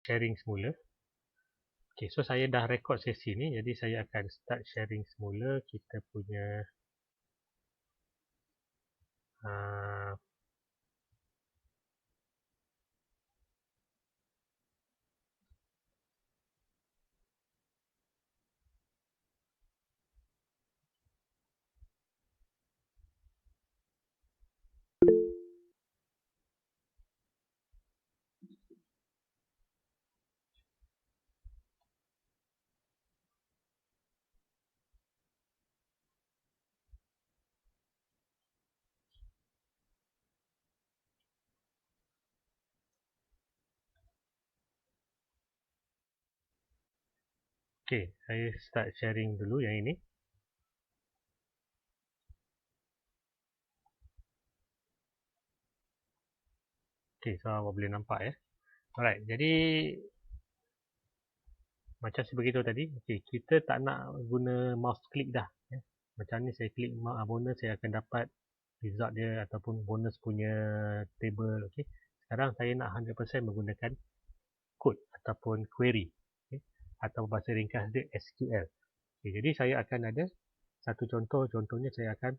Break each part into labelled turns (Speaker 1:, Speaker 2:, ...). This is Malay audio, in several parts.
Speaker 1: sharing semula. Okay, so saya dah record sesi ni, jadi saya akan start sharing semula kita punya okay, saya start sharing dulu yang ini. Okay, so awak boleh nampak ya. Alright, jadi macam saya beritahu tadi, okay, kita tak nak guna mouse click dah. Ya. Macam ni saya klik bonus, saya akan dapat result dia ataupun bonus punya table. Okay. Sekarang saya nak 100% menggunakan code ataupun query. Okay. Atau bahasa ringkas dia SQL. Okay, jadi saya akan ada satu contoh. Contohnya saya akan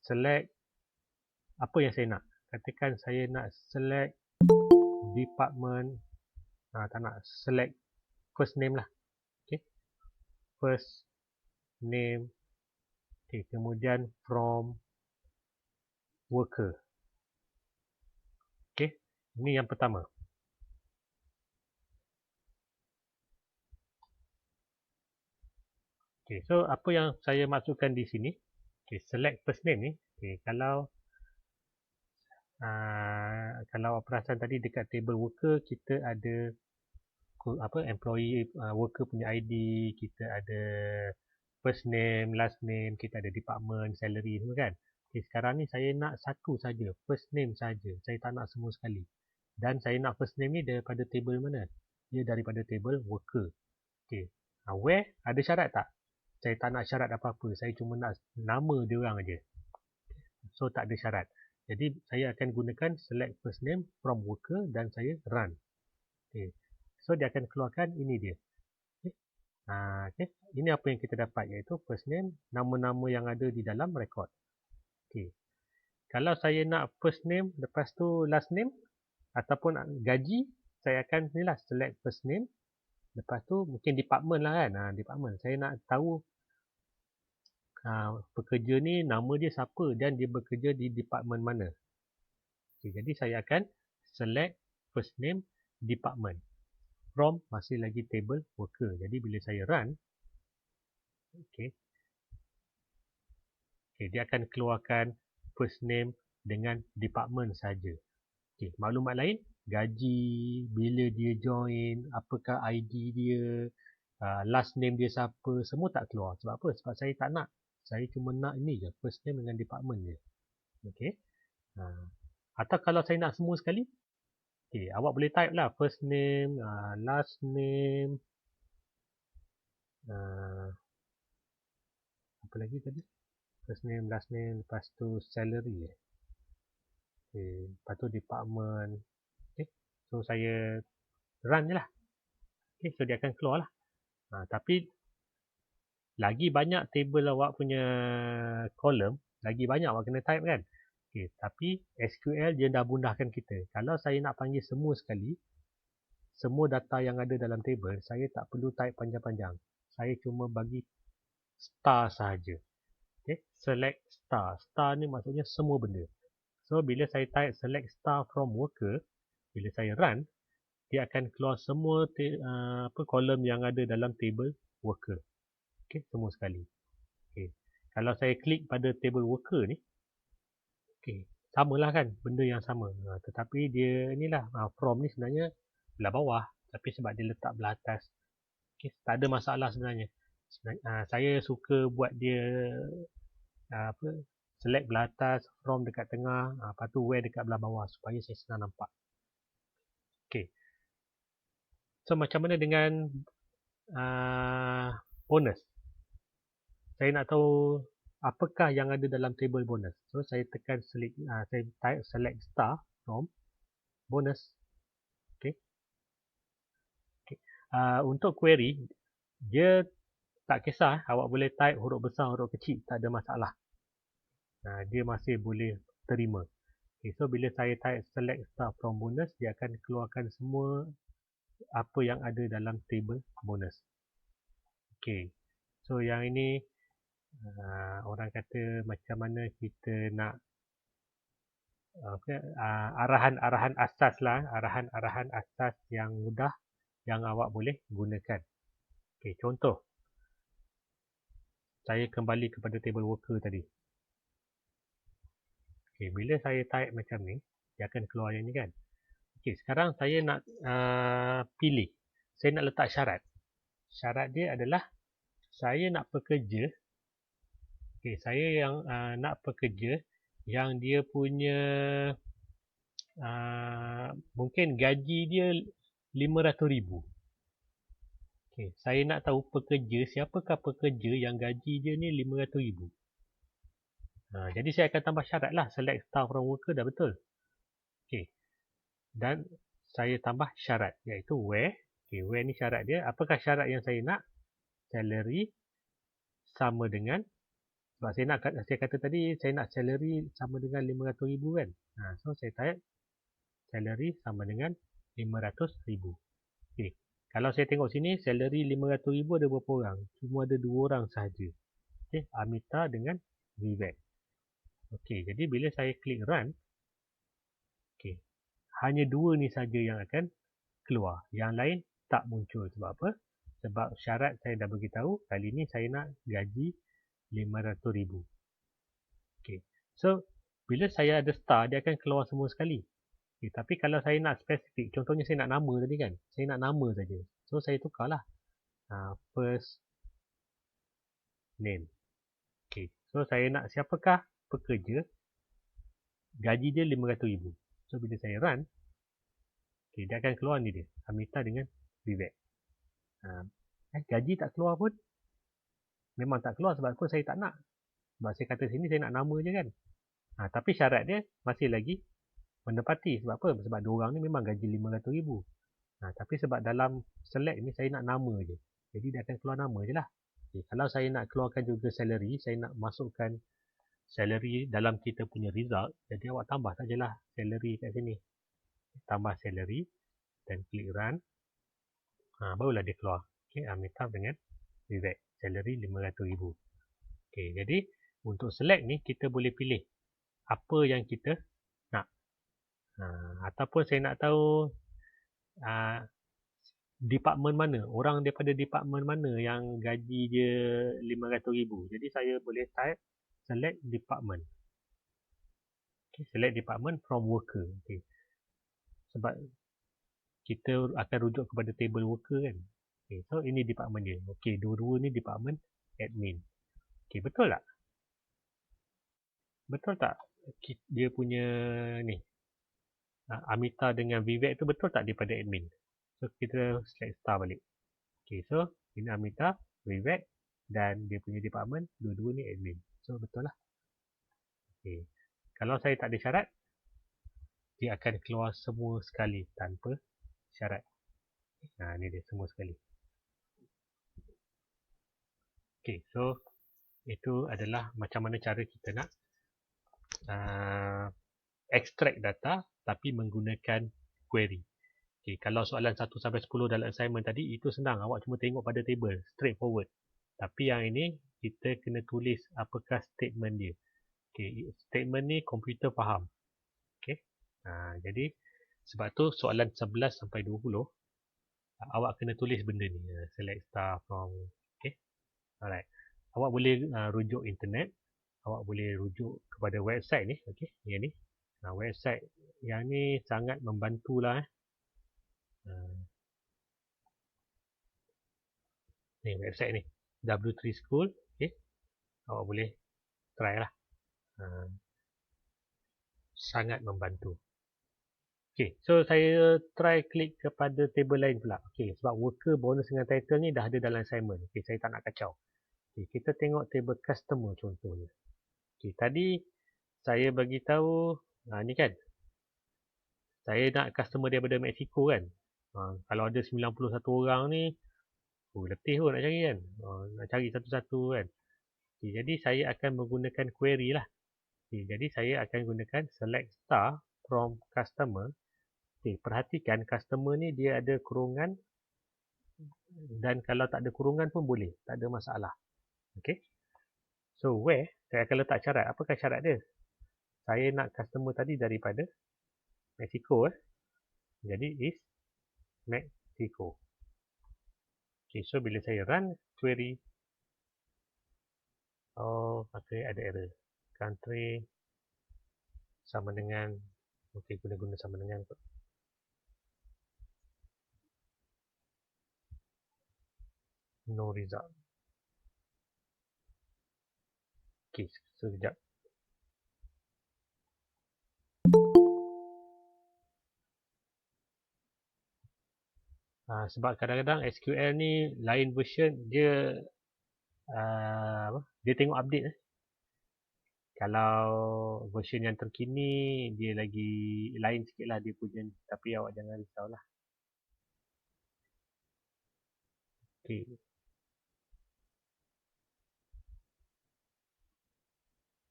Speaker 1: select apa yang saya nak. Katakan saya nak select department, tak nak select first name lah. Okay. First name. Okay, kemudian from worker. Okay, ini yang pertama. Okay, so apa yang saya masukkan di sini? Okay, select first name ni. Okay, kalau perasan tadi dekat table worker kita ada employee worker punya ID, kita ada first name, last name, kita ada department, salary semua kan. Okay, sekarang ni saya nak satu saja, first name saja. Saya tak nak semua sekali. Dan saya nak first name ni daripada table mana? Dia daripada table worker. Okay. Where ada syarat tak? Saya tak nak syarat apa-apa. Saya cuma nak nama dia orang aja. So tak ada syarat. Jadi saya akan gunakan select first name from worker dan saya run. Okay. So dia akan keluarkan ini dia. Okay. Okay. Ini apa yang kita dapat, iaitu first name, nama-nama yang ada di dalam record. Okay. Kalau saya nak first name lepas tu last name ataupun gaji, saya akan inilah select first name. Lepas tu mungkin department lah kan. Department. Saya nak tahu pekerja ni nama dia siapa dan dia bekerja di department mana. Okay, jadi saya akan select first name department from masih lagi table worker. Jadi bila saya run, okay, dia akan keluarkan first name dengan department saja. Okay, maklumat lain, gaji, bila dia join, apakah ID dia, last name dia siapa, semua tak keluar. Sebab apa? Sebab saya tak nak. Saya cuma nak ini je, first name dengan department je. Okay. Atau kalau saya nak semua sekali, okay, awak boleh type lah first name, last name, apa lagi tadi? First name, last name, lepas tu salary. Okay, lepas tu department. Okay. So saya run je lah. Okay, so dia akan keluar lah. Tapi lagi banyak table awak punya column, lagi banyak awak kena type kan. Okay, tapi SQL dia dah mudahkan kita. Kalau saya nak panggil semua sekali, semua data yang ada dalam table, saya tak perlu type panjang-panjang. Saya cuma bagi star sahaja. Okay, select star. Star ni maksudnya semua benda. So, bila saya type select star from worker, bila saya run, dia akan keluar semua kolom yang ada dalam table worker. Okay, semua sekali. Okay. Kalau saya klik pada table worker ni, okay, samalah kan, benda yang sama. Tetapi dia inilah, from ni sebenarnya belah bawah. Tapi sebab dia letak belah atas, okay, tak ada masalah sebenarnya. Saya suka buat dia select belah atas, from dekat tengah, lepas tu where dekat belah bawah supaya saya senang nampak. Okay. So macam mana dengan bonus? Saya nak tahu apakah yang ada dalam table bonus. So saya tekan select, saya type select star from bonus. Okay. Untuk query, dia tak kisah awak boleh type huruf besar, huruf kecil, tak ada masalah. Dia masih boleh terima. Okay, so bila saya type select star from bonus, dia akan keluarkan semua apa yang ada dalam table bonus. Okay, so yang ini orang kata macam mana kita nak arahan-arahan asas lah, arahan-arahan asas yang mudah yang awak boleh gunakan. Okay, contoh, saya kembali kepada table worker tadi. Okay, bila saya type macam ni, dia akan keluar yang ni kan. Okay, sekarang saya nak pilih. Saya nak letak syarat. Syarat dia adalah saya nak pekerja. Okay, saya yang nak pekerja yang dia punya mungkin gaji dia 500,000. Okay, saya nak tahu pekerja, siapakah pekerja yang gaji dia ni 500,000. Jadi saya akan tambah syarat lah. Select star from worker dah betul. Okay. Dan saya tambah syarat iaitu where. Okay, where ni syarat dia. Apakah syarat yang saya nak? Salary sama dengan, sebab saya kata tadi saya nak salary sama dengan 500,000 kan. So saya type salary sama dengan 500,000. Okay. Kalau saya tengok sini salary 500,000 ada berapa orang? Cuma ada 2 orang sahaja. Okay, Amita dengan Vivek. Okay, jadi bila saya klik run, okay, hanya 2 ni saja yang akan keluar. Yang lain tak muncul. Sebab apa? Sebab syarat saya dah beritahu, kali ni saya nak gaji 500,000. Okay. So, bila saya ada star, dia akan keluar semua sekali. Okay, tapi kalau saya nak spesifik, contohnya saya nak nama tadi kan. Saya nak nama saja. So, saya tukarlah. First name. Okay. So, saya nak siapakah pekerja, gaji dia 500,000. So, bila saya run, okay, dia akan keluar ni dia. Amita dengan Vivek. Gaji tak keluar pun. Memang tak keluar sebab apa saya tak nak. Sebab saya kata sini saya nak nama je kan. Tapi syarat dia masih lagi menepati. Sebab apa? Sebab dua orang ni memang gaji 500,000. Tapi sebab dalam select ni saya nak nama je. Jadi dia akan keluar nama je lah. Okay, kalau saya nak keluarkan juga salary, saya nak masukkan salary dalam kita punya result. Jadi awak tambah sajalah salary kat sini. Tambah salary dan klik run. Barulah dia keluar. Okay, Amitabh dengan Vivek. Salary 500,000. Okay, jadi untuk select ni kita boleh pilih apa yang kita nak. Ataupun saya nak tahu department mana, orang daripada department mana yang gaji dia 500,000. Jadi saya boleh type select department. Okay, select department from worker. Okay. Sebab kita akan rujuk kepada table worker kan. Okay, so ini department dia. Okay, dua-dua ni department admin. Okay, betul tak? Betul tak? Dia punya ni. Amita dengan Vivek tu betul tak daripada admin? So, kita select star balik. Okay, so ini Amita, Vivek dan dia punya department, dua-dua ni admin. So, betul lah. Okay. Kalau saya tak ada syarat, dia akan keluar semua sekali tanpa syarat. Ni dia semua sekali. Okay, so itu adalah macam mana cara kita nak extract data tapi menggunakan query. Okay, kalau soalan 1 sampai 10 dalam assignment tadi, itu senang. Awak cuma tengok pada table, straightforward. Tapi yang ini, kita kena tulis apakah statement dia. Okay, statement ni komputer faham. Okay, jadi sebab tu soalan 11 sampai 20, awak kena tulis benda ni. Select star from, okay. Alright. Awak boleh rujuk internet. Awak boleh rujuk kepada website ni. Okay, yang ni. Website yang ni sangat membantulah. Ni website ni W3 School. Okay, awak boleh try lah. Sangat membantu. Okay, so saya try klik kepada table lain pula. Okay, sebab worker, bonus dengan title ni dah ada dalam assignment. Okay, saya tak nak kacau. Okay, kita tengok table customer contohnya. Okay, tadi saya bagi tahu ni kan. Saya nak customer daripada Mexico kan. Kalau ada 91 orang ni, letih pun nak cari kan. Nak cari satu-satu kan. Okay, jadi saya akan menggunakan query lah. Okay, jadi saya akan gunakan select star from customer. Okay, perhatikan customer ni dia ada kurungan dan kalau tak ada kurungan pun boleh. Tak ada masalah. Okay. So where, saya akan letak syarat. Apakah syarat dia? Saya nak customer tadi daripada Mexico. Jadi is Mexico. Okay, so bila saya run query, okay, ada error. Country sama dengan, okay, guna sama dengan no result. Okay, sekejap. Sebab kadang-kadang SQL ni lain version, dia dia tengok update. Kalau version yang terkini, dia lagi lain sikit lah dia punya. Tapi awak jangan risaulah. Okay.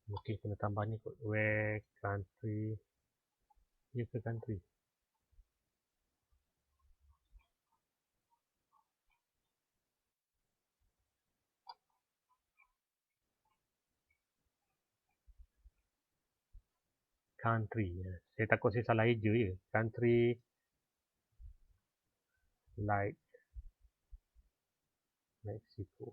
Speaker 1: Okay, kena tambah ni kot. Where country. Ya ke country? Country. Saya takut saya salah eja je. Country like Mexico.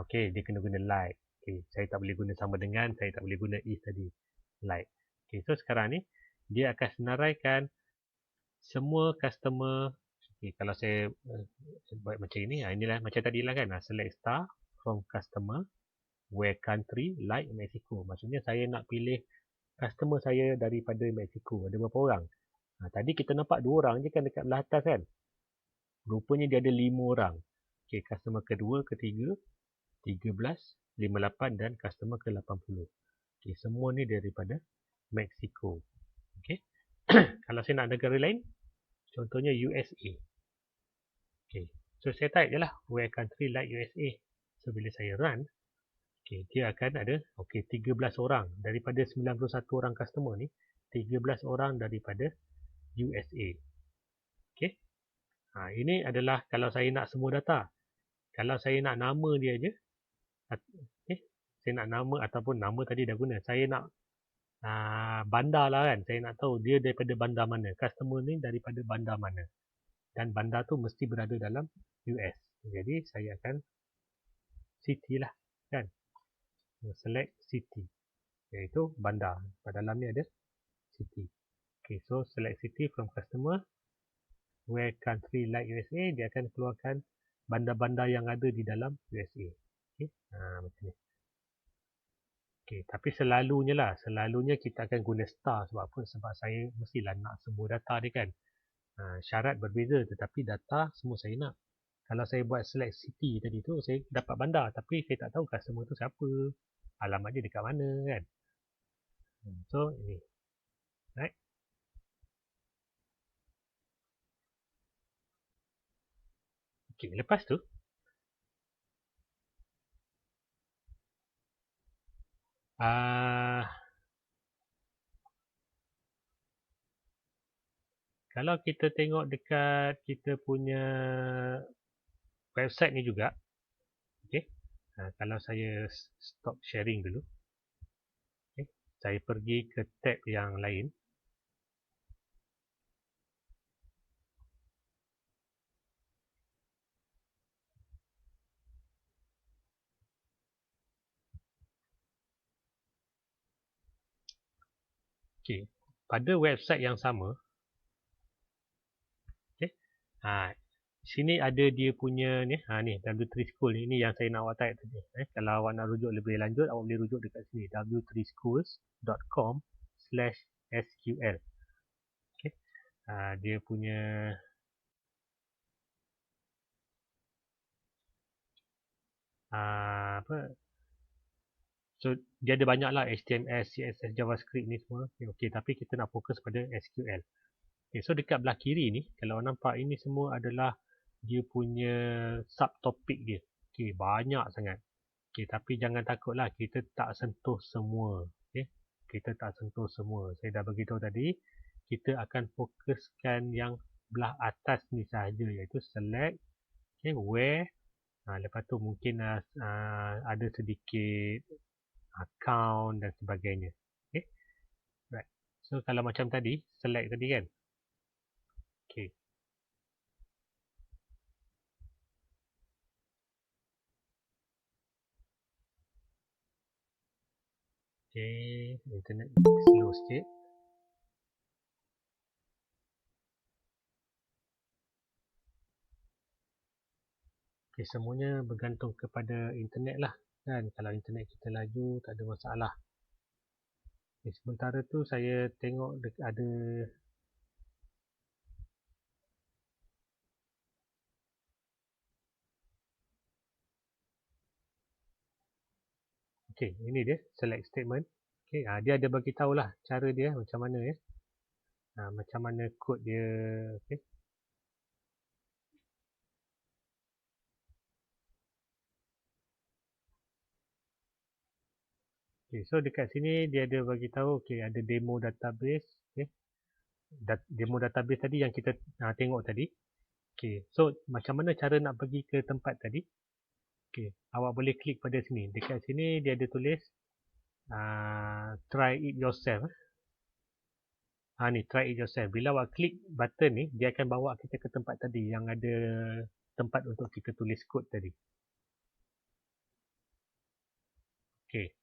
Speaker 1: Okay. Dia kena guna like. Okay. Saya tak boleh guna sama dengan. Saya tak boleh guna is tadi. Like. Okay. So sekarang ni, dia akan senaraikan semua customer. Okay. Kalau saya buat macam ini. Inilah macam tadi lah kan. Select star from customer. Where country like Mexico. Maksudnya saya nak pilih customer saya daripada Mexico. Ada berapa orang? Tadi kita nampak 2 orang je kan dekat belah atas kan. Rupanya dia ada 5 orang. Okay, customer kedua, ketiga, 13, 58 dan customer ke-80. Okay, semua ni daripada Mexico. Okay. Kalau saya nak negara lain, contohnya USA. Okay. So saya type je lah where country like USA. So bila saya run, okay, dia akan ada 13 orang daripada 91 orang customer ni, 13 orang daripada USA. Okay. Ini adalah kalau saya nak semua data. Kalau saya nak nama dia je, saya nak nama ataupun nama tadi dah guna. Saya nak bandar lah kan. Saya nak tahu dia daripada bandar mana. Customer ni daripada bandar mana. Dan bandar tu mesti berada dalam US. Jadi saya akan city lah kan. Select city. Iaitu bandar. Pada dalam ni ada city. Okay, so select city from customer. Where country like USA, dia akan keluarkan bandar-bandar yang ada di dalam USA. Okay, macam ni. Okay, tapi selalunya kita akan guna star sebab apa? Sebab saya mestilah nak semua data dia kan. Syarat berbeza tetapi data semua saya nak. Kalau saya buat select city tadi tu, saya dapat bandar tapi saya tak tahu customer tu siapa. Alamat dia dekat mana kan. So, ini. Right. Okay, lepas tu, kalau kita tengok dekat kita punya website ni juga, okay, kalau saya stop sharing dulu, okay, saya pergi ke tab yang lain. Okay, pada website yang sama, okay, sini ada dia punya ni, ni W3 School ni yang saya nak awak type tadi. Kalau awak nak rujuk lebih lanjut, awak boleh rujuk dekat sini w3schools.com/sql. Okay, dia punya apa? So, dia ada banyak lah HTML, CSS, JavaScript ni semua. Okay, tapi kita nak fokus pada SQL. Okay, so dekat belah kiri ni, kalau nampak ini semua adalah dia punya subtopik dia. Okay, banyak sangat. Okay, tapi jangan takutlah, kita tak sentuh semua. Okay, kita tak sentuh semua. Saya dah beritahu tadi, kita akan fokuskan yang belah atas ni sahaja, iaitu select, okay, where, lepas tu mungkin ada sedikit account dan sebagainya. Okay, right. So kalau macam tadi, select tadi kan. Okay. Okay, internet slow sikit. Okay, semuanya bergantung kepada internet lah. Kan, kalau internet kita laju, tak ada masalah. Okay, sementara tu saya tengok ada okay, ini dia select statement. Okay, dia ada bagi tahulah cara dia macam mana ya. Macam mana kod dia. Okay. Okay, so dekat sini dia ada bagi tahu okay, ada demo database. Okay. Demo database tadi yang kita tengok tadi. Okay, so macam mana cara nak pergi ke tempat tadi? Okay, awak boleh klik pada sini. Dekat sini dia ada tulis try it yourself. Ni try it yourself. Bila awak klik button ni, dia akan bawa kita ke tempat tadi yang ada tempat untuk kita tulis kod tadi. Okay.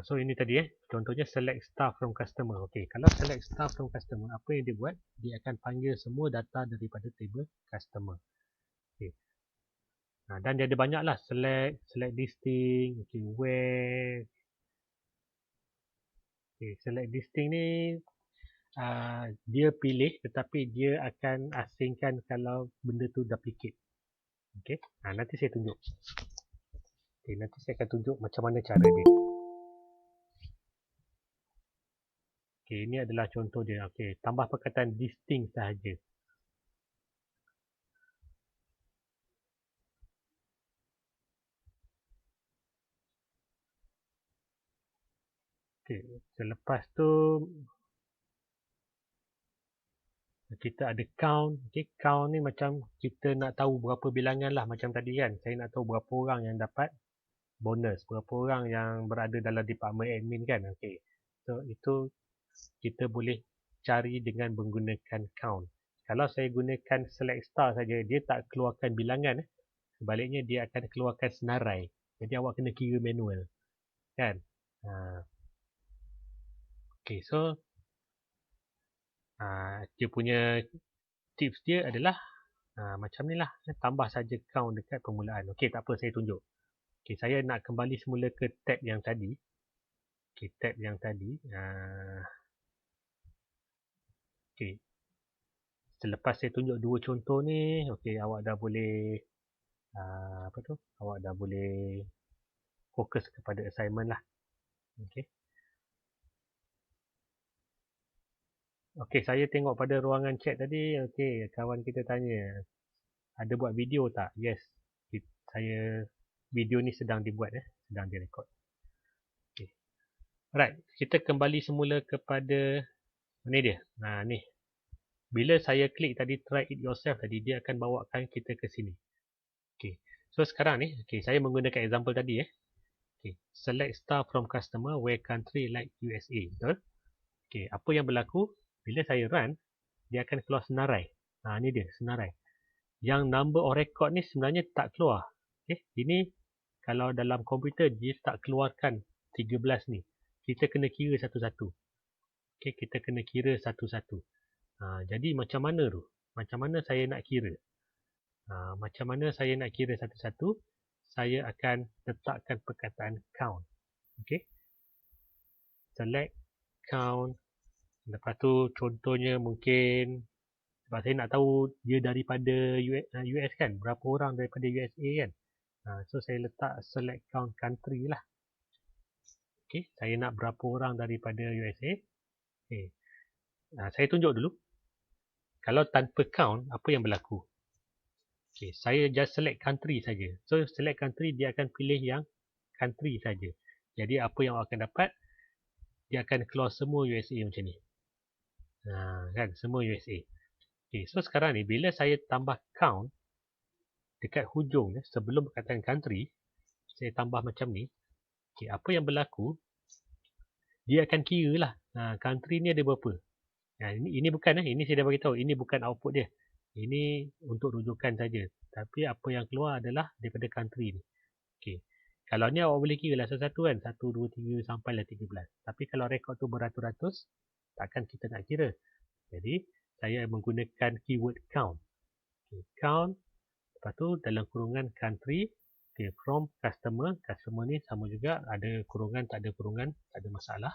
Speaker 1: So ini tadi contohnya select star from customer. Okay, kalau select star from customer, apa yang dia buat? Dia akan panggil semua data daripada table customer. Okay. Dan dia ada banyak lah. Select listing, okay, where. Okay, select listing ni dia pilih tetapi dia akan asingkan kalau benda tu duplicate. Okay, nanti saya tunjuk. Okay, nanti saya akan tunjuk macam mana cara dia. Okay, ini adalah contoh dia. Okay, tambah perkataan distinct sahaja. Okay, selepas tu kita ada count. Okay, count ni macam kita nak tahu berapa bilangan lah macam tadi kan. Saya nak tahu berapa orang yang dapat bonus, berapa orang yang berada dalam department admin kan. Okay, so itu kita boleh cari dengan menggunakan count. Kalau saya gunakan select star saja, dia tak keluarkan bilangan. Sebaliknya dia akan keluarkan senarai. Jadi awak kena kira manual. Kan? Okay, so dia punya tips dia adalah macam ni lah. Tambah saja count dekat permulaan. Okay, tak apa, saya tunjuk. Okay, saya nak kembali semula ke tab yang tadi. Okay, tab yang tadi. Okay. Selepas saya tunjuk dua contoh ni, okay, awak dah boleh awak dah boleh fokus kepada assignment lah. Okay. Okay, saya tengok pada ruangan chat tadi. Okay, kawan kita tanya, ada buat video tak? Yes. Saya video ni sedang dibuat, sedang direkod. Okay. Alright, kita kembali semula kepada ni dia. Ni. Bila saya klik tadi try it yourself tadi, dia akan bawakan kita ke sini. Okay. So sekarang ni, okay, saya menggunakan example tadi Okay. Select star from customer where country like USA. Betul? Okay. Apa yang berlaku? Bila saya run, dia akan keluar senarai. Ni dia, senarai. Yang number of record ni sebenarnya tak keluar. Okay. Ini kalau dalam komputer dia tak keluarkan 13 ni. Kita kena kira satu-satu. Okay. Kita kena kira satu-satu. Jadi macam mana tu? Macam mana saya nak kira? Macam mana saya nak kira satu-satu? Saya akan letakkan perkataan count. Okay. Select, count. Lepas tu contohnya mungkin sebab saya nak tahu dia daripada US kan. Berapa orang daripada USA kan. So saya letak select count country lah. Okay, saya nak berapa orang daripada USA. Okay. Saya tunjuk dulu. Kalau tanpa count, apa yang berlaku? Okay, saya just select country saja. So select country, dia akan pilih yang country saja. Jadi apa yang awak akan dapat, dia akan keluar semua USA macam ni. Kan, semua USA. Okay, so sekarang ni bila saya tambah count dekat hujung sebelum perkataan country, saya tambah macam ni. Okay, apa yang berlaku, dia akan kira lah country ni ada berapa. Ini bukan ini saya dah beritahu, ini bukan output dia. Ini untuk rujukan saja. Tapi apa yang keluar adalah daripada country ni. Okay. Kalau ni awak boleh kira lah satu-satu kan. 1, 2, 3 sampailah 13. Tapi kalau rekod tu beratus-ratus, takkan kita nak kira. Jadi, saya menggunakan keyword count. Okay. Count. Lepas tu dalam kurungan country. Okay. From customer. Customer ni sama juga. Ada kurungan, tak ada kurungan. Tak ada masalah.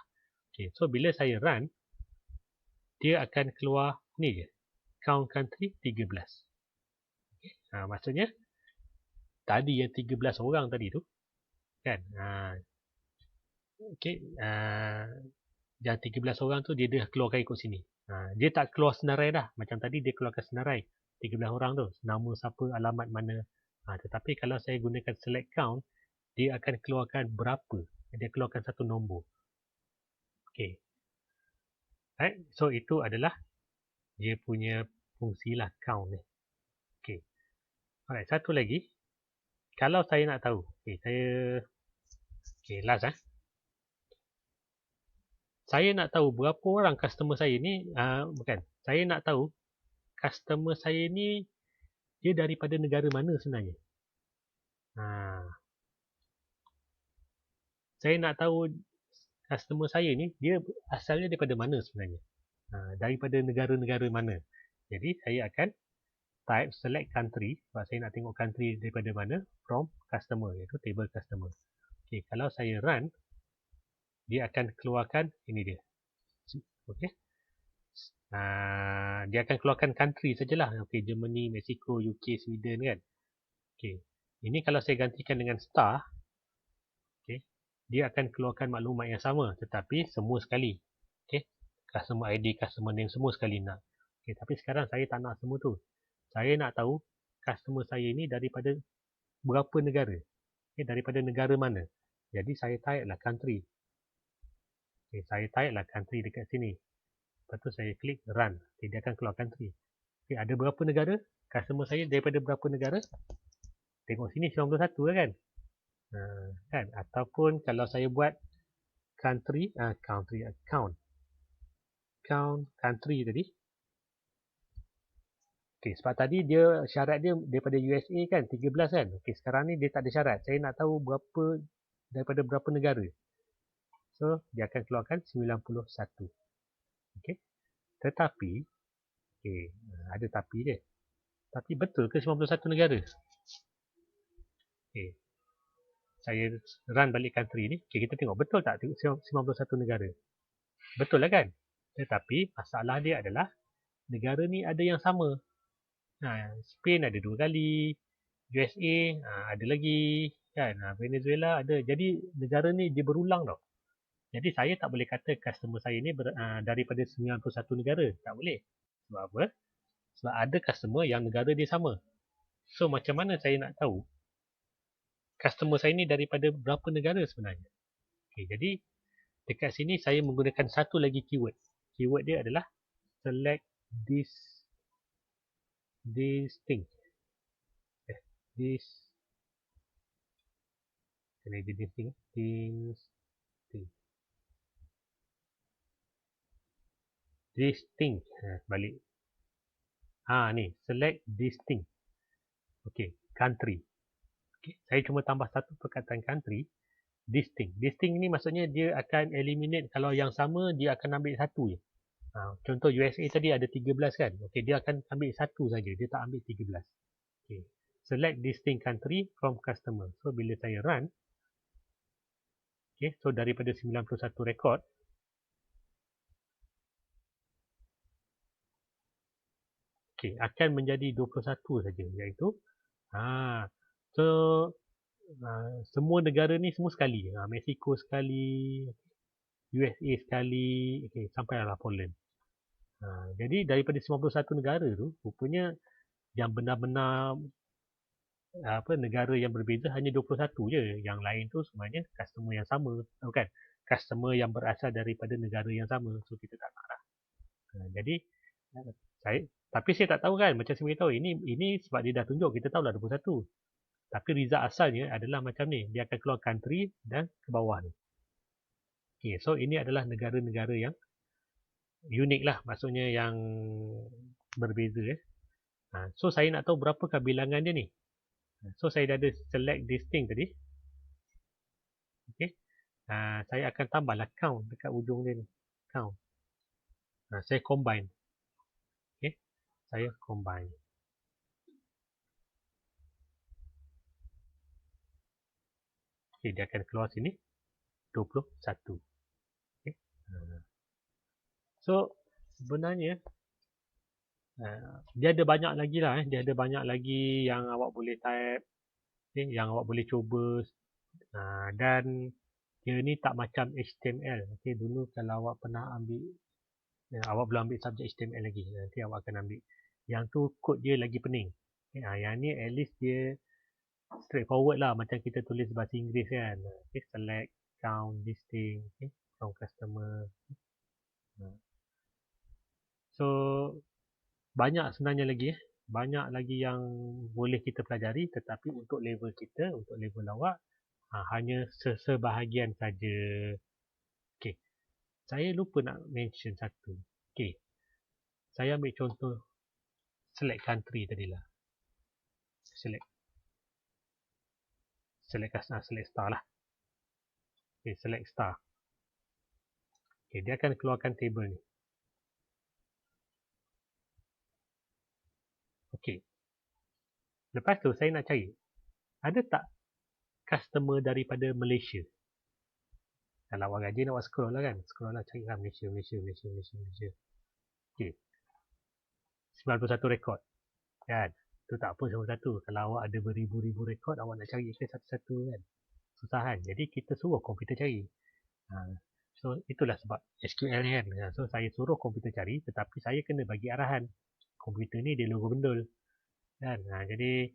Speaker 1: Okay. So, bila saya run, dia akan keluar ni je. Count country 13. Okay. Maksudnya, tadi yang 13 orang tadi tu, kan? Okay. Yang 13 orang tu dia dah keluarkan ikut sini. Dia tak keluar senarai dah. Macam tadi dia keluarkan senarai. 13 orang tu. Nama siapa, alamat mana. Tetapi kalau saya gunakan select count, dia akan keluarkan berapa. Dia keluarkan satu nombor. Okay. Right? So itu adalah dia punya fungsi lah count ni. Okay. Alright, satu lagi. Kalau saya nak tahu. Okay, okay, last saya nak tahu berapa orang customer saya ni, bukan. Saya nak tahu customer saya ni dia daripada negara mana sebenarnya. Saya nak tahu customer saya ni dia asalnya daripada mana sebenarnya. Daripada negara-negara mana. Jadi saya akan type select country sebab saya nak tengok country daripada mana from customer, iaitu table customer. Okay, kalau saya run, dia akan keluarkan ini dia. Okay. Dia akan keluarkan country sajalah. Okay, Germany, Mexico, UK, Sweden kan. Okay. Ini kalau saya gantikan dengan star, okay, dia akan keluarkan maklumat yang sama tetapi semua sekali. Okay. Customer ID, customer name semua sekali nak. Okay, tapi sekarang saya tak nak semua tu. Saya nak tahu customer saya ni daripada berapa negara. Okay, daripada negara mana. Jadi saya type lah country. Okay, saya type lah country dekat sini. Lepas tu saya klik run. Okay, dia akan keluar country. Okay, ada berapa negara? Customer saya daripada berapa negara? Tengok sini 91 lah kan? Kan? Ataupun kalau saya buat country, count country tadi. Okay, sebab tadi dia syarat dia daripada USA kan, 13 kan. Okay, sekarang ni dia tak ada syarat. Saya nak tahu berapa daripada berapa negara. So, dia akan keluarkan 91. Okay. Tetapi, okay, ada tapi dia. Tapi betul ke 91 negara? Okay. Saya run balik country ni. Okay, kita tengok betul tak 91 negara. Betul lah kan? Tetapi masalah dia adalah negara ni ada yang sama. Spain ada 2 kali. USA ada lagi. Kan? Venezuela ada. Jadi negara ni dia berulang tau. Jadi saya tak boleh kata customer saya ni daripada 91 negara. Tak boleh. Sebab apa? Sebab ada customer yang negara dia sama. So macam mana saya nak tahu customer saya ni daripada berapa negara sebenarnya? Okay, jadi dekat sini saya menggunakan satu lagi keyword. Keyword dia adalah select distinct. Distinct. Balik. Ni select distinct. Okay, country. Okay, saya cuma tambah satu perkataan country. Distinct. Distinct ni maksudnya dia akan eliminate kalau yang sama dia akan ambil satu je. Contoh USA tadi ada 13 kan. Okay, dia akan ambil satu saja. Dia tak ambil 13. Okay. Select distinct country from customer. So bila saya run, okay, so daripada 91 rekod, okay, akan menjadi 21 saja, iaitu so semua negara ni semua sekali. Mexico sekali, USA sekali, sampailah Poland. Jadi daripada 91 negara tu, rupanya yang benar-benar negara yang berbeza hanya 21 je. Yang lain tu semuanya customer yang sama, kan? Customer yang berasal daripada negara yang sama. So kita tak nak lah. Jadi tapi saya tak tahu kan, macam saya beritahu, ini sebab dia dah tunjuk, kita tahu lah 21. Tapi result asalnya adalah macam ni. Dia akan keluar country dan ke bawah ni. So ini adalah negara-negara yang unik lah. Maksudnya yang berbeza. So saya nak tahu berapakah bilangan dia ni. So saya dah ada select this thing tadi. Saya akan tambahlah count dekat ujung dia ni. Count. Saya combine. Saya combine. Dia akan keluar sini 21. So sebenarnya dia ada banyak lagi lah. Dia ada banyak lagi yang awak boleh type, yang awak boleh cuba. Dan dia ni tak macam HTML. Dulu kalau awak pernah ambil, awak belum ambil subjek HTML lagi, nanti awak akan ambil. Yang tu kod dia lagi pening. Yang ni at least dia straightforward lah, macam kita tulis bahasa Inggeris kan. Select, count, listing, from customer. So banyak sebenarnya lagi. Banyak lagi yang boleh kita pelajari, tetapi untuk level kita, untuk level awak, hanya sebahagian saja. Saya lupa nak mention satu. Saya ambil contoh select country tadilah. Select star lah. Select star. Dia akan keluarkan table ni. Lepas tu saya nak cari, ada tak customer daripada Malaysia? Kalau awak rajin awak scroll lah kan. Scroll lah, cari lah Malaysia. 91 rekod. Kan? Tu tak apa semua satu. Kalau awak ada beribu-ribu rekod, awak nak cari satu-satu kan. Susah kan. Jadi kita suruh komputer cari. So itulah sebab SQL ni kan. So saya suruh komputer cari, tetapi saya kena bagi arahan. Komputer ni dia logo bendul. Kan? Jadi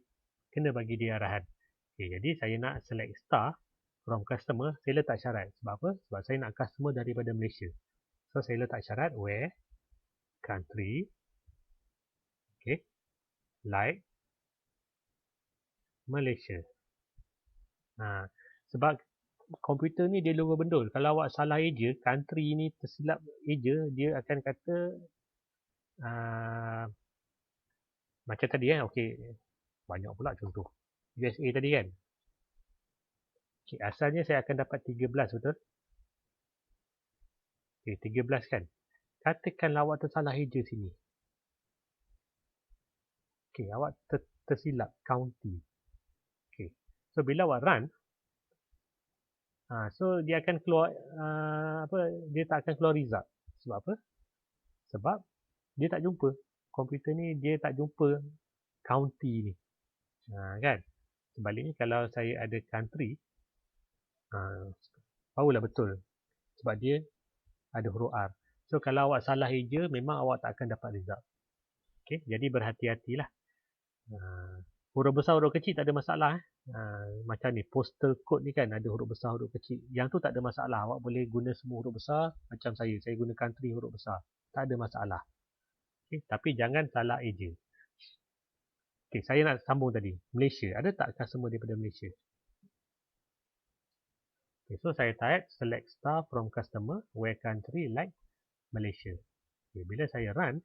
Speaker 1: kena bagi dia arahan. Jadi saya nak select star from customer. Saya letak syarat. Sebab apa? Sebab saya nak customer daripada Malaysia. So saya letak syarat where country like Malaysia. Sebab komputer ni dia logo bendul. Kalau awak salah eja, country ni tersilap eja, dia akan kata macam tadi kan. Banyak pula contoh. USA tadi kan. Asalnya saya akan dapat 13, betul? 13 kan. Katakanlah awak tersalah eja sini. Awak tersilap county. So bila awak run, so dia akan keluar dia tak akan keluar result. Sebab apa? Sebab dia tak jumpa. Komputer ni dia tak jumpa county ni. Kan? Sebaliknya kalau saya ada country, barulah betul. Sebab dia ada huruf R. So kalau awak salah eja, memang awak tak akan dapat result. Jadi berhati-hatilah. Huruf besar, huruf kecil tak ada masalah. Macam ni, postal code ni kan ada huruf besar, huruf kecil. Yang tu tak ada masalah. Awak boleh guna semua huruf besar. Macam saya guna country huruf besar. Tak ada masalah. Tapi jangan salah eja. Saya nak sambung tadi. Malaysia. Ada tak customer daripada Malaysia? So saya type select star from customer where country like Malaysia. Bila saya run,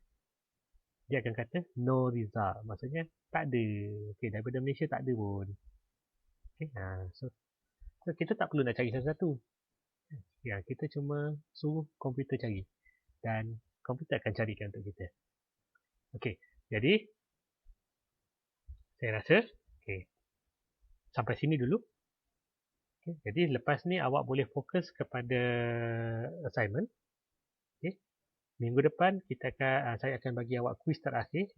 Speaker 1: dia akan kata no result. Maksudnya tak ada. Daripada Malaysia tak ada pun. So kita tak perlu nak cari satu-satu. Kita cuma suruh komputer cari. Dan komputer akan carikan untuk kita. Jadi saya rasa sampai sini dulu. Jadi lepas ni awak boleh fokus kepada assignment. Minggu depan saya akan bagi awak kuis terakhir.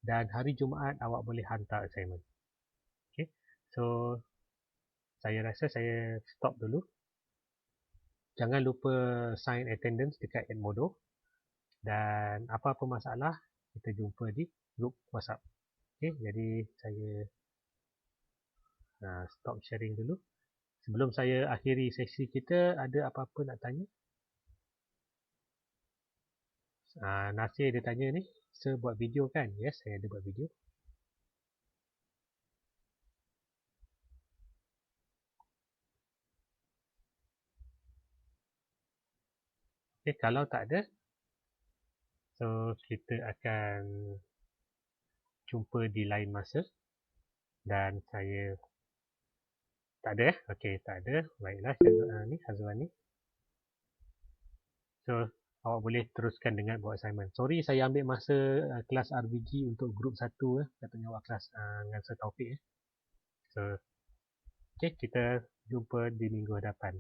Speaker 1: Dan hari Jumaat awak boleh hantar assignment. So saya rasa saya stop dulu. Jangan lupa sign attendance dekat Edmodo. Dan apa-apa masalah, kita jumpa di grup WhatsApp. Okay, jadi saya stop sharing dulu. Sebelum saya akhiri sesi kita, ada apa-apa nak tanya? Nasir dia tanya ni, saya buat video kan? Yes, saya ada buat video. Okay, kalau tak ada, so kita akan jumpa di lain masa. Dan saya tak ada. Okay, tak ada. Baiklah, ni Hazwan ni. So, awak boleh teruskan dengan buat assignment. Sorry saya ambil masa kelas RBG untuk grup 1 katanya awak kelas dengan Sir Taufik. So, okay, kita jumpa di minggu hadapan.